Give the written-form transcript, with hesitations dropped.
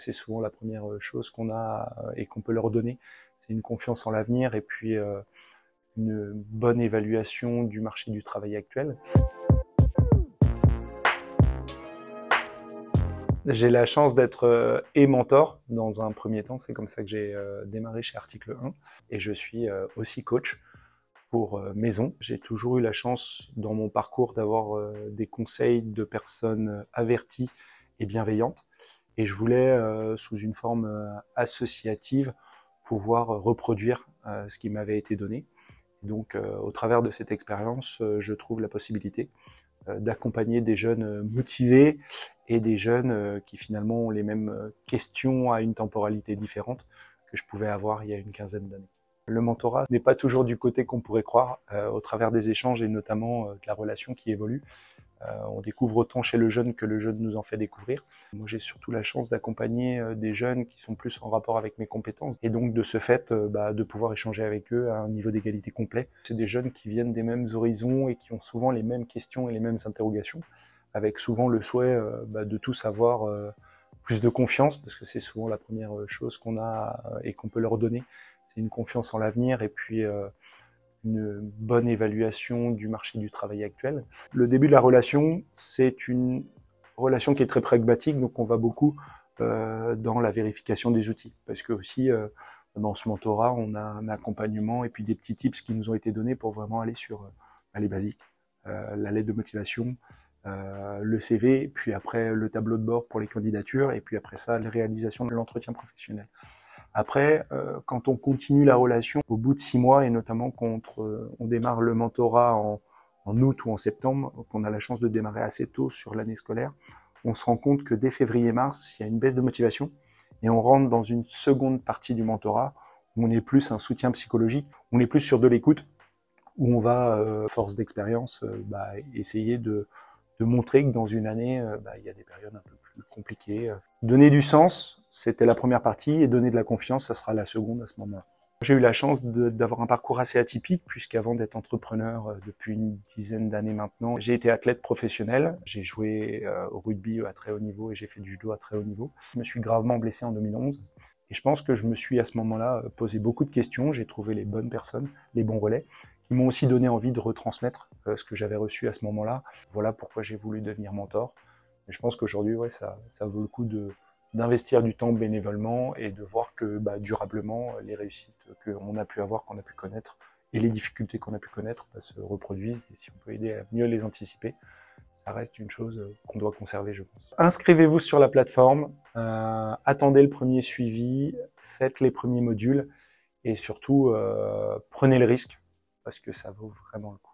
c'est souvent la première chose qu'on a et qu'on peut leur donner. C'est une confiance en l'avenir et puis une bonne évaluation du marché du travail actuel. J'ai la chance d'être mentor dans un premier temps, c'est comme ça que j'ai démarré chez Article 1, et je suis aussi coach pour maison. J'ai toujours eu la chance dans mon parcours d'avoir des conseils de personnes averties et bienveillantes, et je voulais sous une forme associative pouvoir reproduire ce qui m'avait été donné. Donc au travers de cette expérience, je trouve la possibilité d'accompagner des jeunes motivés et des jeunes qui finalement ont les mêmes questions à une temporalité différente que je pouvais avoir il y a une quinzaine d'années. Le mentorat n'est pas toujours du côté qu'on pourrait croire, au travers des échanges et notamment de la relation qui évolue. On découvre autant chez le jeune que le jeune nous en fait découvrir. Moi, j'ai surtout la chance d'accompagner des jeunes qui sont plus en rapport avec mes compétences et donc de ce fait, de pouvoir échanger avec eux à un niveau d'égalité complet. C'est des jeunes qui viennent des mêmes horizons et qui ont souvent les mêmes questions et les mêmes interrogations, avec souvent le souhait de tous avoir plus de confiance, parce que c'est souvent la première chose qu'on a et qu'on peut leur donner. C'est une confiance en l'avenir et puis une bonne évaluation du marché du travail actuel. Le début de la relation, c'est une relation qui est très pragmatique, donc on va beaucoup dans la vérification des outils, parce que aussi dans ce mentorat, on a un accompagnement et puis des petits tips qui nous ont été donnés pour vraiment aller sur les basiques, la lettre de motivation, le CV, puis après le tableau de bord pour les candidatures, et puis après ça, la réalisation de l'entretien professionnel. Après, quand on continue la relation, au bout de 6 mois, et notamment quand on démarre le mentorat en août ou en septembre, qu'on a la chance de démarrer assez tôt sur l'année scolaire, on se rend compte que dès février-mars, il y a une baisse de motivation, et on rentre dans une seconde partie du mentorat, où on est plus un soutien psychologique, on est plus sur de l'écoute, où on va, force d'expérience, essayer de montrer que dans une année, il y a des périodes un peu plus compliquées. Donner du sens, c'était la première partie, et donner de la confiance, ça sera la seconde à ce moment-là. J'ai eu la chance d'avoir un parcours assez atypique, puisqu'avant d'être entrepreneur depuis une dizaine d'années maintenant, j'ai été athlète professionnel. J'ai joué au rugby à très haut niveau et j'ai fait du judo à très haut niveau. Je me suis gravement blessé en 2011. Et je pense que je me suis à ce moment-là posé beaucoup de questions. J'ai trouvé les bonnes personnes, les bons relais, qui m'ont aussi donné envie de retransmettre ce que j'avais reçu à ce moment-là. Voilà pourquoi j'ai voulu devenir mentor. Et je pense qu'aujourd'hui, ça vaut le coup d'investir du temps bénévolement et de voir que durablement, les réussites qu'on a pu avoir, qu'on a pu connaître, et les difficultés qu'on a pu connaître se reproduisent. Et si on peut aider à mieux les anticiper, ça reste une chose qu'on doit conserver, je pense. Inscrivez-vous sur la plateforme, attendez le premier suivi, faites les premiers modules, et surtout, prenez le risque, parce que ça vaut vraiment le coup.